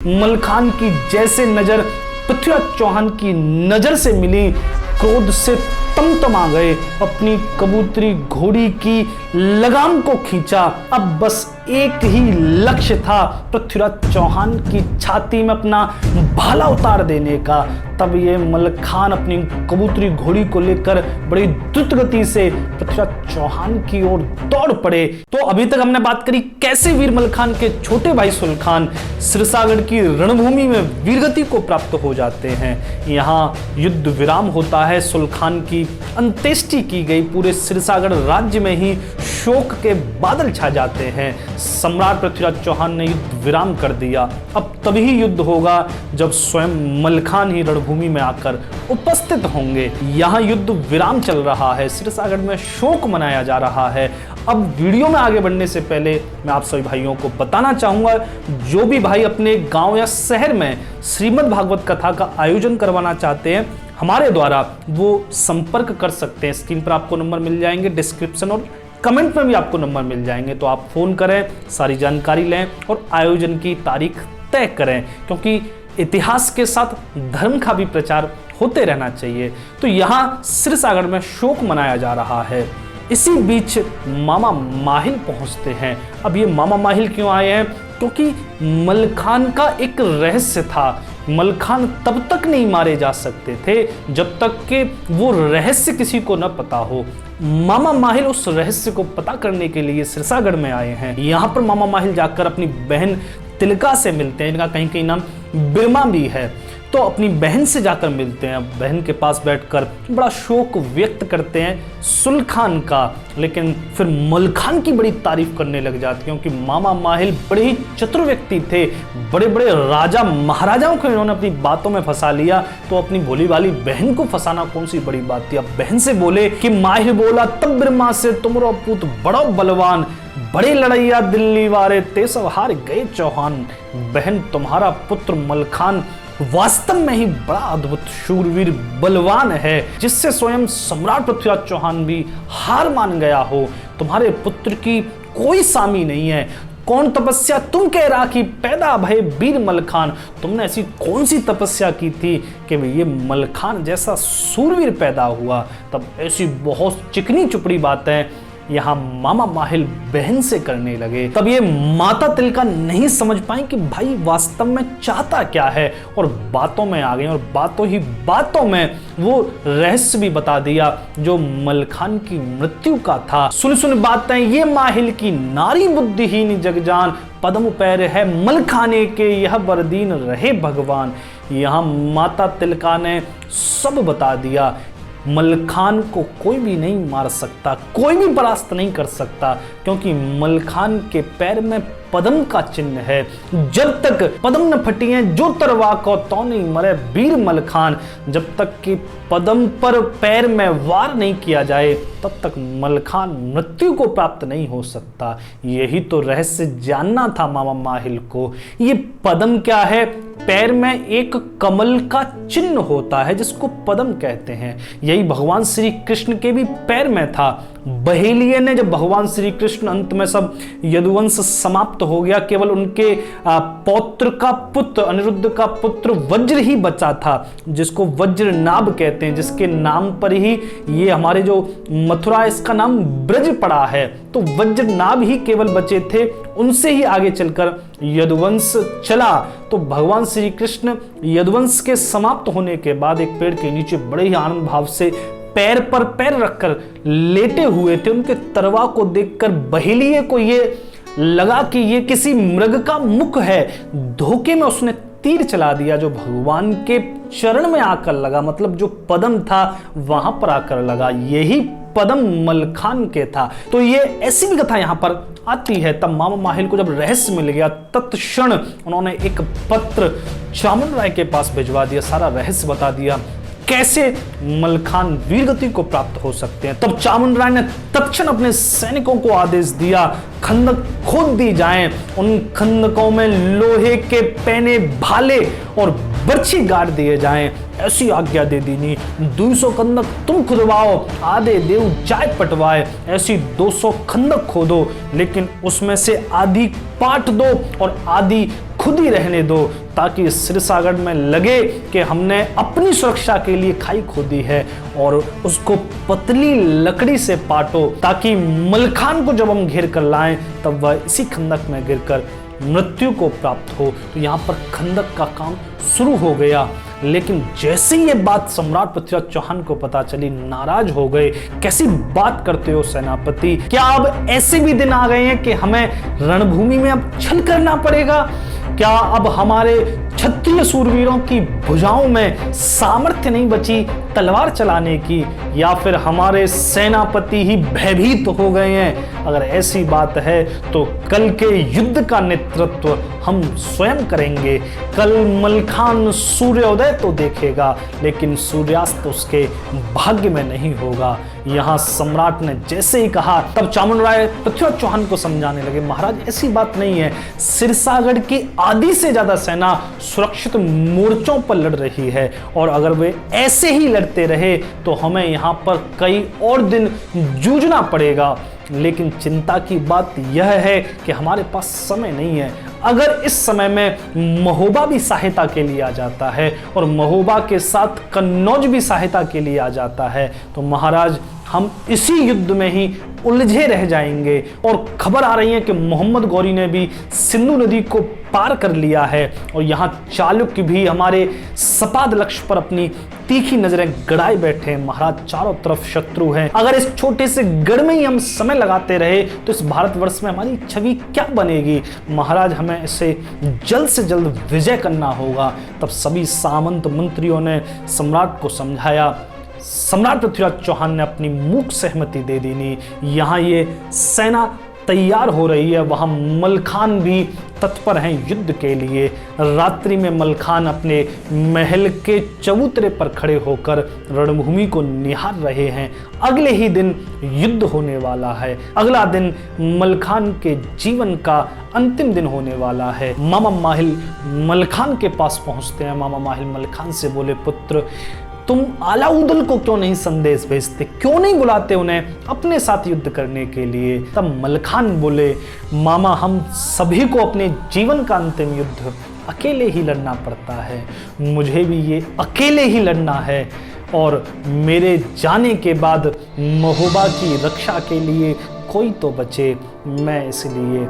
मलखान की जैसे नजर पृथ्वीराज चौहान की नजर से मिली, क्रोध से तमतमा गए, अपनी कबूतरी घोड़ी की लगाम को खींचा। अब बस एक ही लक्ष्य था, पृथ्वीराज चौहान की छाती में अपना भाला उतार देने का। तब ये मलखान अपनी कबूतरी घोड़ी को लेकर बड़ी द्रुत गति से पृथ्वीराज चौहान की ओर दौड़ पड़े। तो अभी तक हमने बात करी कैसे वीर मलखान के छोटे भाई सुलखान सिरसागढ़ की रणभूमि में वीरगति को प्राप्त हो जाते हैं। यहाँ युद्ध विराम होता है, सुलखान की अंत्येष्टि की गई। पूरे सिरसागढ़ राज्य में ही शोक के बादल छा जाते हैं। सम्राट पृथ्वीराज चौहान ने युद्ध विराम कर दिया। अब तभी युद्ध होगा जब स्वयं मलखान ही रणभूमि में आकर उपस्थित होंगे। यहाँ युद्ध विराम चल रहा है, सिरसागढ़ में शोक मनाया जा रहा है। अब वीडियो में आगे बढ़ने से पहले मैं आप सभी भाइयों को बताना चाहूंगा, जो भी भाई अपने गांव या शहर में श्रीमद् भागवत कथा का आयोजन करवाना चाहते हैं हमारे द्वारा, वो संपर्क कर सकते हैं। स्क्रीन पर आपको नंबर मिल जाएंगे, डिस्क्रिप्शन और कमेंट में भी आपको नंबर मिल जाएंगे। तो आप फोन करें, सारी जानकारी लें और आयोजन की तारीख तय करें, क्योंकि इतिहास के साथ धर्म का भी प्रचार होते रहना चाहिए। तो यहाँ सिरसागढ़ में शोक मनाया जा रहा है। इसी बीच मामा माहिल पहुंचते हैं। अब ये मामा माहिल क्यों आए हैं? क्योंकि मलखान का एक रहस्य था। मलखान तब तक नहीं मारे जा सकते थे जब तक कि वो रहस्य किसी को न पता हो। मामा माहिल उस रहस्य को पता करने के लिए सिरसागढ़ में आए हैं। यहाँ पर मामा माहिल जाकर अपनी बहन तिलका से मिलते हैं। इनका कहीं कहीं नाम बिरमा भी है। तो अपनी बहन से जाकर मिलते हैं। बहन के पास बैठकर बड़ा शोक व्यक्त करते हैं सुलखान का, लेकिन फिर मलखान की बड़ी तारीफ करने लग जाते हैं, क्योंकि मामा माहिल बड़े ही चतुर व्यक्ति थे। बड़े बड़े राजा महाराजाओं को इन्होंने अपनी बातों में फंसा लिया, तो अपनी भोली भाली बहन को फंसाना कौन सी बड़ी बात थी। अब बहन से बोले कि माहिल बोला तब बिरमा से, तुमरो पुत बड़ो बलवान, बड़े लड़ैया दिल्ली वारे ते सब हार गए चौहान। बहन, तुम्हारा पुत्र मलखान वास्तव में ही बड़ा अद्भुत शूरवीर बलवान है, जिससे स्वयं सम्राट पृथ्वीराज चौहान भी हार मान गया हो। तुम्हारे पुत्र की कोई सामी नहीं है। कौन तपस्या तुम कह रहा कि पैदा भय वीर मलखान? तुमने ऐसी कौन सी तपस्या की थी कि ये मलखान जैसा सूरवीर पैदा हुआ? तब ऐसी बहुत चिकनी चुपड़ी बातें यहाँ मामा माहिल बहन से करने लगे। तब ये माता तिलका नहीं समझ पाई कि भाई वास्तव में चाहता क्या है, और बातों में आ गई और बातों ही बातों में वो रहस्य भी बता दिया जो मलखान की मृत्यु का था। सुन बातें ये माहिल की, नारी बुद्धिहीन जगजान, पद्म पैर है मलखाने के, यह बरदीन रहे भगवान। यहाँ माता तिलका ने सब बता दिया। मलखान को कोई भी नहीं मार सकता, कोई भी परास्त नहीं कर सकता, क्योंकि मलखान के पैर में पद्म का चिन्ह है। जब तक पद्म न फटी है जो तरवा को, तो नहीं मरे वीर मलखान। जब तक कि पद्म पर पैर में वार नहीं किया जाए तब तक मलखान मृत्यु को प्राप्त नहीं हो सकता। यही तो रहस्य जानना था मामा माहिल को। ये पद्म क्या है? पैर में एक कमल का चिन्ह होता है जिसको पद्म कहते हैं। यही भगवान श्री कृष्ण के भी पैर में था। बहेलिये ने जब भगवान श्री कृष्ण अंत में सब यदुवंश समाप्त हो गया, केवल उनके पौत्र का पुत्र, अनिरुद्ध का पुत्र वज्र ही बचा था, जिसको वज्र नाभ कहते हैं, जिसके नाम पर ही ये हमारे जो मथुरा इसका नाम ब्रज पड़ा है। तो वज्र नाभ ही केवल बचे थे, उनसे ही आगे चलकर यदुवंश चला। तो भगवान श्री कृष्ण यदुवंश के समाप्त होने के बाद एक पेड़ के नीचे बड़े ही आनंद भाव से पैर पर पैर रखकर लेटे हुए थे। उनके तरवा को देखकर बहेलिये को ये लगा कि ये किसी मृग का मुख है। धोखे में उसने तीर चला दिया जो भगवान के चरण में आकर लगा, मतलब जो पद्म था वहां पर आकर लगा। यही पद्म मलखान के था। तो ये ऐसी भी कथा यहाँ पर आती है। तब मामा माहिल को जब रहस्य मिल गया, तत्क्षण उन्होंने एक पत्र चामुंड राय के पास भिजवा दिया, सारा रहस्य बता दिया कैसे मलखान वीरगति को प्राप्त हो सकते हैं। तब चामुंड राय ने तत्क्षण अपने सैनिकों को आदेश दिया, खंदक खोद दी जाएं। उन खंदकों में लोहे के पैने, भाले और बर्छी गाड़ दिए जाएं। ऐसी आज्ञा दे दी। 200 खंदक तुम खुदवाओ, आधे देव जाय पटवाए। ऐसी 200 खंदक खोदो, लेकिन उसमें से आधी पाट दो और आधी खुद ही रहने दो, ताकि सिरसागढ़ में लगे कि हमने अपनी सुरक्षा के लिए खाई खोदी है, और उसको पतली लकड़ी से पाटो, ताकि मलखान को जब हम घेर कर लाएं तब वह इसी खंदक में गिरकर मृत्यु को प्राप्त हो। तो यहाँ पर खंदक का काम शुरू हो गया। लेकिन जैसे ही ये बात सम्राट पृथ्वीराज चौहान को पता चली, नाराज हो गए। कैसी बात करते हो सेनापति, क्या अब ऐसे भी दिन आ गए हैं कि हमें रणभूमि में अब छल करना पड़ेगा? क्या अब हमारे क्षत्रिय सूरवीरों की भुजाओं में सामर्थ्य नहीं बची तलवार चलाने की, या फिर हमारे सेनापति ही भयभीत हो गए हैं? अगर ऐसी बात है तो कल के युद्ध का नेतृत्व हम स्वयं करेंगे। कल मलखान सूर्योदय तो देखेगा, लेकिन सूर्यास्त उसके भाग्य में नहीं होगा। यहाँ सम्राट ने जैसे ही कहा, तब चामुंडराय पृथ्वीराज चौहान को समझाने लगे, महाराज ऐसी बात नहीं है, सिरसागढ़ की आधी से ज्यादा सेना सुरक्षित मोर्चों पर लड़ रही है, और अगर वे ऐसे ही लड़ते रहे तो हमें यहाँ पर कई और दिन जूझना पड़ेगा। लेकिन चिंता की बात यह है कि हमारे पास समय नहीं है। अगर इस समय में महोबा भी सहायता के लिए आ जाता है और महोबा के साथ कन्नौज भी सहायता के लिए आ जाता है, तो महाराज हम इसी युद्ध में ही उलझे रह जाएंगे। और खबर आ रही है कि मोहम्मद गौरी ने भी सिंधु नदी को पार कर लिया है, और यहाँ चालुक्य भी हमारे सपाद लक्ष्य पर अपनी तीखी नजरें गड़ाए बैठे हैं। महाराज चारों तरफ शत्रु हैं। अगर इस छोटे से गढ़ में ही हम समय लगाते रहे तो इस भारतवर्ष में हमारी छवि क्या बनेगी? महाराज हमें इसे जल्द से जल्द विजय करना होगा। तब सभी सामंत मंत्रियों ने सम्राट को समझाया। सम्राट पृथ्वीराज चौहान ने अपनी मूक सहमति दे दी। यहाँ ये सेना तैयार हो रही है, वहां मलखान भी तत्पर हैं युद्ध के लिए। रात्रि में मलखान अपने महल के चबूतरे पर खड़े होकर रणभूमि को निहार रहे हैं। अगले ही दिन युद्ध होने वाला है। अगला दिन मलखान के जीवन का अंतिम दिन होने वाला है। मामा माहिल मलखान के पास पहुंचते हैं। मामा माहिल मलखान से बोले, पुत्र तुम आलाउदल को क्यों नहीं संदेश भेजते, क्यों नहीं बुलाते उन्हें अपने साथ युद्ध करने के लिए? तब मलखान बोले, मामा हम सभी को अपने जीवन का अंतिम युद्ध अकेले ही लड़ना पड़ता है, मुझे भी ये अकेले ही लड़ना है, और मेरे जाने के बाद महोबा की रक्षा के लिए कोई तो बचे, मैं इसलिए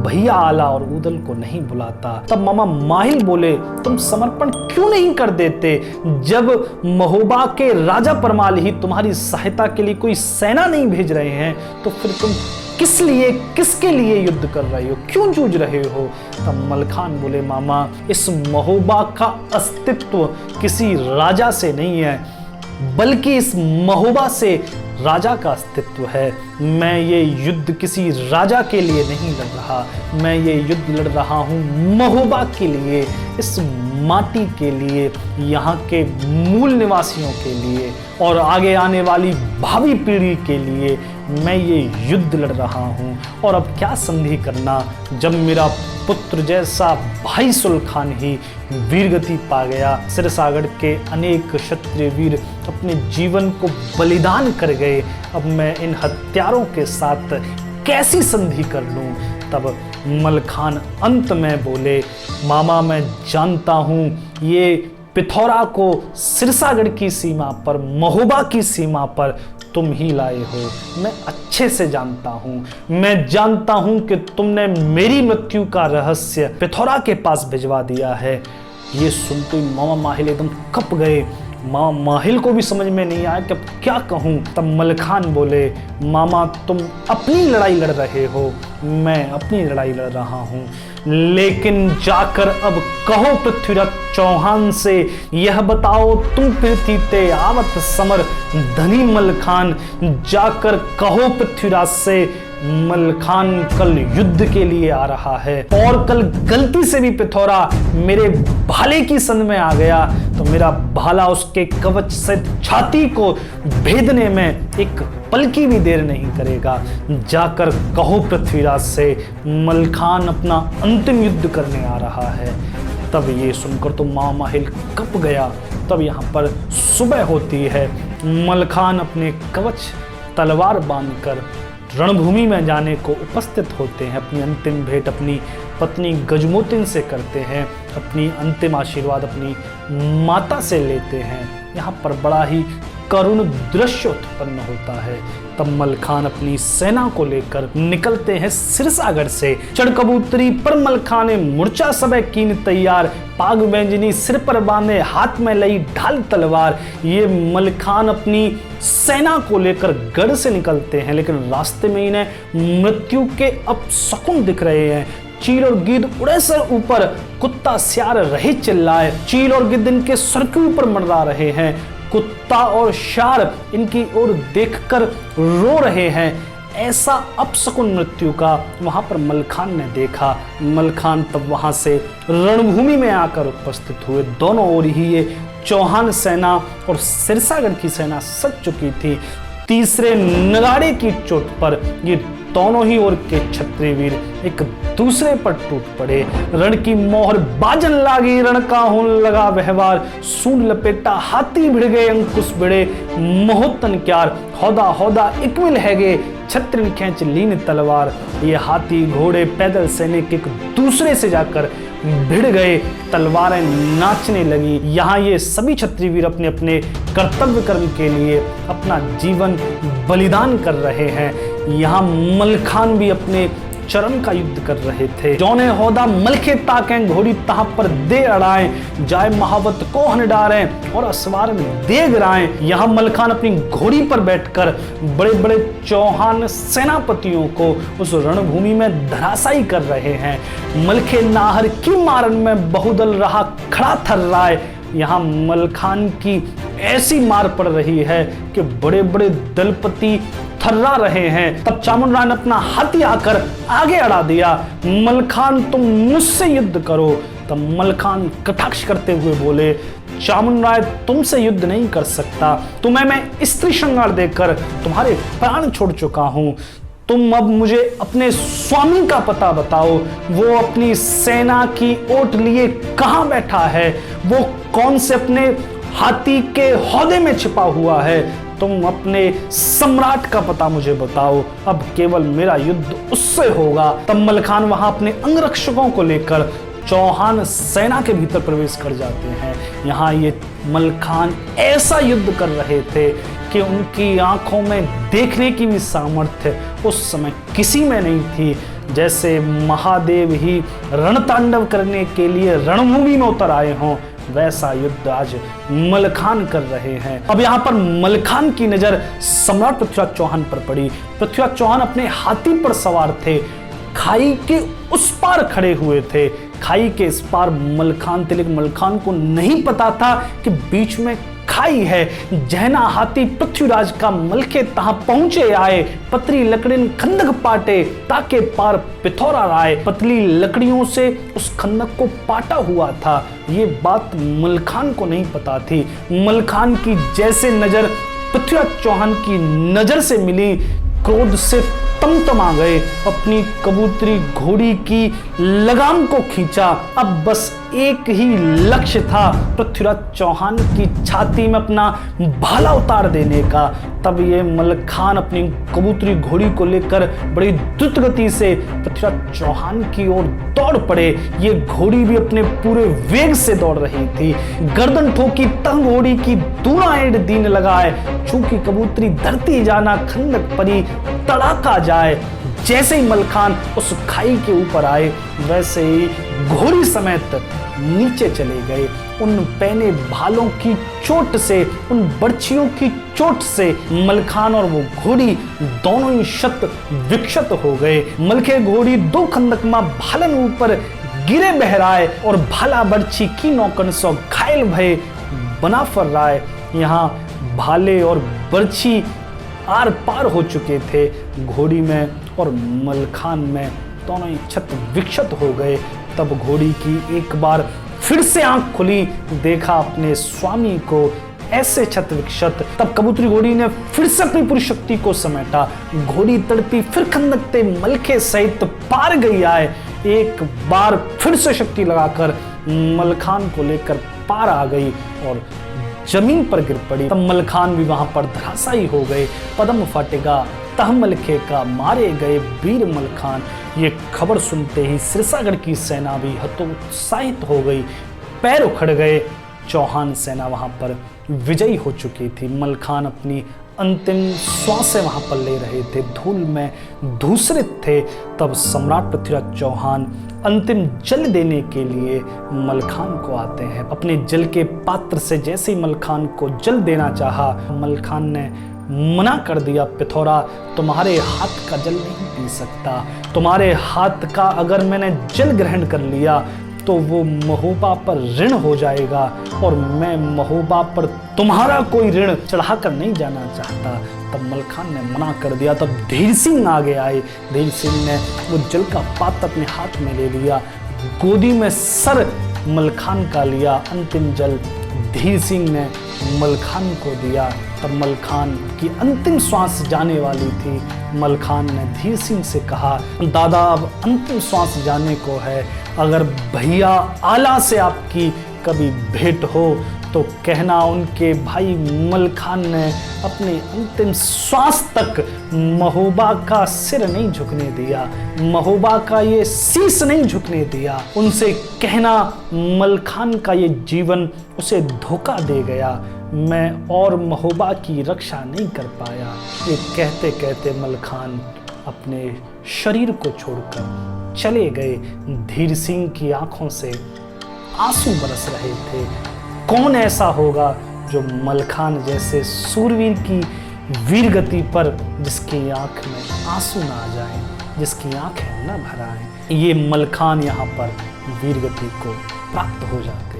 भैया आला और उदल को नहीं बुलाता। तब मामा माहिल बोले, तुम समर्पण क्यों नहीं कर देते? जब महोबा के राजा परमाल ही तुम्हारी सहायता के लिए कोई सेना नहीं भेज रहे हैं, तो फिर तुम किस लिए, किसके लिए युद्ध कर रहे हो, क्यों जूझ रहे हो? तब मलखान बोले, मामा इस महोबा का अस्तित्व किसी राजा से नहीं है, बल्कि इस महोबा से राजा का अस्तित्व है। मैं ये युद्ध किसी राजा के लिए नहीं लड़ रहा, मैं ये युद्ध लड़ रहा हूँ महोबा के लिए, इस माटी के लिए, यहाँ के मूल निवासियों के लिए और आगे आने वाली भावी पीढ़ी के लिए मैं ये युद्ध लड़ रहा हूँ। और अब क्या संधि करना, जब मेरा पुत्र जैसा भाई सुल्खान ही वीरगति पा गया, सिरसागढ़ के अनेक क्षत्रिय वीर अपने जीवन को बलिदान कर गए, अब मैं इन हत्यारों के साथ कैसी संधि कर लूं? तब मलखान अंत में बोले, मामा मैं जानता हूं ये पिथौरा को सिरसागढ़ की सीमा पर, महोबा की सीमा पर तुम ही लाए हो, मैं अच्छे से जानता हूं। मैं जानता हूं कि तुमने मेरी मृत्यु का रहस्य पिथौरा के पास भिजवा दिया है। ये सुनते ही मामा माहिल एकदम कप गए। मामा माहिल को भी समझ में नहीं आया कि अब क्या कहूं। तब मलखान बोले, मामा तुम अपनी लड़ाई लड़ रहे हो, मैं अपनी लड़ाई लड़ रहा हूं, लेकिन जाकर अब कहो पृथ्वीराज चौहान से, यह बताओ तुम प्रीतिते आवत समर धनी मलखान, जाकर कहो पृथ्वीराज से मलखान कल युद्ध के लिए आ रहा है, और कल गलती से भी पिथौरा मेरे भाले की संध में आ गया तो मेरा भाला उसके कवच से छाती को भेदने में एक पल की भी देर नहीं करेगा। जाकर कहो पृथ्वीराज से मलखान अपना अंतिम युद्ध करने आ रहा है। तब ये सुनकर तो मामा माहिल कप गया। तब यहाँ पर सुबह होती है। मलखान अपने कवच तलवार बांधकर रणभूमि में जाने को उपस्थित होते हैं, अपनी अंतिम भेंट अपनी पत्नी गजमोतिन से करते हैं, अपनी अंतिम आशीर्वाद अपनी माता से लेते हैं। यहाँ पर बड़ा ही करुण दृश्य उत्पन्न होता है। तब मलखान अपनी सेना को लेकर निकलते हैं सिरसागढ़ से। चढ़ कबूतरी पर मलखाने मूर्छा सबे कीन तैयार, पाग व्यंजनी सिर पर बांधे हाथ में लई ढाल तलवार। ये मलखान अपनी सेना को लेकर गढ़ से निकलते हैं, लेकिन रास्ते में इन्हें मृत्यु के अपशकुन दिख रहे हैं। चील और गिद्ध उड़े सर ऊपर, कुत्ता सियार रहे चिल्लाए। चील और गिद्ध इनके सर के ऊपर मंडरा रहे हैं, कुत्ता और शार इनकी ओर देखकर रो रहे हैं। ऐसा अपशकुन मृत्यु का वहां पर मलखान ने देखा। मलखान तब वहां से रणभूमि में आकर उपस्थित हुए। दोनों ओर ही ये चौहान सेना और सिरसागढ़ की सेना सज चुकी थी। तीसरे नगाड़े की चोट पर ये दोनों ही ओर के क्षत्रिय वीर एक दूसरे पर टूट पड़े। रण की मोहर बाजन लागी, रण का होन लगा व्यवहार। सूंड लपेटा हाथी भिड़ गए, अंकुश भिड़े मोहतन क्यार। हौदा हौदा इकमिल है गे, छत्रिन खींच लीन तलवार। ये हाथी घोड़े पैदल सैनिक एक दूसरे से जाकर भिड़ गए, तलवारें नाचने लगी। यहाँ ये सभी क्षत्रिय वीर अपने अपने कर्तव्य कर्म के लिए अपना जीवन बलिदान कर रहे हैं। यहाँ मलखान भी अपने चरण का युद्ध कर रहे थे। जौने होदा मलखे ताकें, घोड़ी तहा पर दे अड़ाएं। जाए महावत को हन डारें और असवार दे गिराएं। यहाँ मलखान अपनी घोड़ी पर बैठकर बड़े बड़े चौहान सेनापतियों को उस रणभूमि में धराशायी कर रहे हैं। मलखे नाहर की मारन में बहुदल रहा खड़ा थर्राए। यहाँ मलखान की ऐसी मार पड़ रही है कि बड़े बड़े दलपति थर्रा रहे हैं। तब चामुंड राय ने अपना हाथी आकर आगे अड़ा दिया। मलखान तुम मुझसे युद्ध करो। तब मलखान कटाक्ष करते हुए बोले, चामुंड राय तुमसे युद्ध नहीं कर सकता। तुम्हें मैं स्त्री श्रृंगार देकर तुम्हारे प्राण छोड़ चुका हूं। तुम अब मुझे अपने स्वामी का पता बताओ। वो अपनी सेना की ओट लिए कहां बैठा है? वो कौन से अपने हाथी के हौदे में छिपा हुआ है? तुम अपने सम्राट का पता मुझे बताओ। अब केवल मेरा युद्ध उससे होगा। तब मलखान वहां अपने अंगरक्षकों को लेकर चौहान सेना के भीतर प्रवेश कर जाते हैं। यहाँ ये मलखान ऐसा युद्ध कर रहे थे कि उनकी आंखों में देखने की भी सामर्थ्य उस समय किसी में नहीं थी। जैसे महादेव ही रणतांडव करने के लिए रणभूमि में उतर आए हों, वैसा युद्ध आज मलखान कर रहे हैं। अब यहाँ पर मलखान की नजर सम्राट पृथ्वीराज चौहान पर पड़ी। पृथ्वीराज चौहान अपने हाथी पर सवार थे, खाई के उस पार खड़े हुए थे। खाई के इस पार मलखान थे, लेकिन मलखान को नहीं पता था कि बीच में खाई है। जहना हाथी पृथ्वीराज का मलखे तहां पहुंचे आए। पतली लकड़िन खंदक पाटे, ताके पार पिथौरा राय। पतली लकड़ियों से उस खंदक को पाटा हुआ था। ये बात मलखान को नहीं पता थी। मलखान की जैसे नजर पृथ्वीराज चौहान की नजर से मिली, क्रोध से तमतमा गए। अपनी कबूतरी घोड़ी की लगाम को खींचा। अब बस एक ही लक्ष्य था, पृथ्वीराज चौहान की छाती में अपना भाला उतार देने का। तब ये मलखान अपनी कबूतरी घोड़ी को लेकर बड़ी द्रुत गति से पृथ्वीराज चौहान की ओर दौड़ पड़े। ये घोड़ी भी अपने पूरे वेग से दौड़ रही थी। गर्दन ठोकी तंग घोड़ी की दूना एड़ दीन लगाए। चूंकि कबूतरी धरती जाना खंदक परी तड़ाका जाए। जैसे ही मलखान उस खाई के ऊपर आए, वैसे ही घोड़ी समेत नीचे चले गए। उन पैने भालों की चोट से, उन बर्छियों की चोट से मलखान और वो घोड़ी दोनों ही शत विक्षत हो गए। मलखे घोड़ी दो खंदक मां भालन ऊपर गिरे बहराए और भाला बर्छी की नौकन सो घायल भय बना फर्राए। यहाँ भाले और बर्छी आर पार हो चुके थे। घोड़ी में और मलखान में दोनों ही छत विक्षत हो गए। तब घोड़ी की एक बार फिर से आंख खुली, देखा अपने स्वामी को ऐसे छत विक्षत। तब कबूतरी घोड़ी ने फिर से अपनी पूरी शक्ति को समेटा। घोड़ी तड़पी फिर खंदकते मलखे सहित पार गई आए। एक बार फिर से शक्ति लगाकर मलखान को लेकर पार आ गई और जमीन पर गिर पड़ी। तब मलखान भी वहां पर धराशायी हो गए। पदम फाटेगा तह मलखे का, मारे गए वीर मलखान। ये खबर सुनते ही सिरसागढ़ की सेना भी हतोत्साहित हो गई, पैर उखड़ गए। चौहान सेना वहां पर विजयी हो चुकी थी। मलखान अपनी अंतिम श्वासें वहां पर ले रहे थे, धूल में धूसरित थे। तब सम्राट पृथ्वीराज चौहान अंतिम जल देने के लिए मलखान को आते हैं। अपने जल के पात्र से जैसे ही मलखान को जल देना चाहा, मलखान ने मना कर दिया, पिथौरा तुम्हारे हाथ का जल नहीं पी सकता। तुम्हारे हाथ का अगर मैंने जल ग्रहण कर लिया तो वो महोबा पर ऋण हो जाएगा, और मैं महोबा पर तुम्हारा कोई ऋण चढ़ाकर नहीं जाना चाहता। तब मलखान ने मना कर दिया। तब धीर सिंह आगे आए। धीर सिंह ने वो जल का पात्र अपने हाथ में ले लिया, गोदी में सर मलखान का लिया। अंतिम जल धीर सिंह ने मलखान को दिया। तब मलखान की अंतिम श्वास जाने वाली थी। मलखान ने धीर सिंह से कहा, दादा अब अंतिम श्वास जाने को है, अगर भैया आला से आपकी कभी भेंट हो तो कहना उनके भाई मलखान ने अपने अंतिम श्वास तक महोबा का सिर नहीं झुकने दिया, महोबा का ये शीश नहीं झुकने दिया। उनसे कहना मलखान का ये जीवन उसे धोखा दे गया, मैं और महोबा की रक्षा नहीं कर पाया। ये कहते कहते मलखान अपने शरीर को छोड़कर चले गए। धीर सिंह की आंखों से आंसू बरस रहे थे। कौन ऐसा होगा जो मलखान जैसे सूरवीर की वीरगति पर जिसकी आंख में आंसू ना आ जाए, जिसकी आंखें न भर आए। ये मलखान यहाँ पर वीरगति को प्राप्त हो जाते।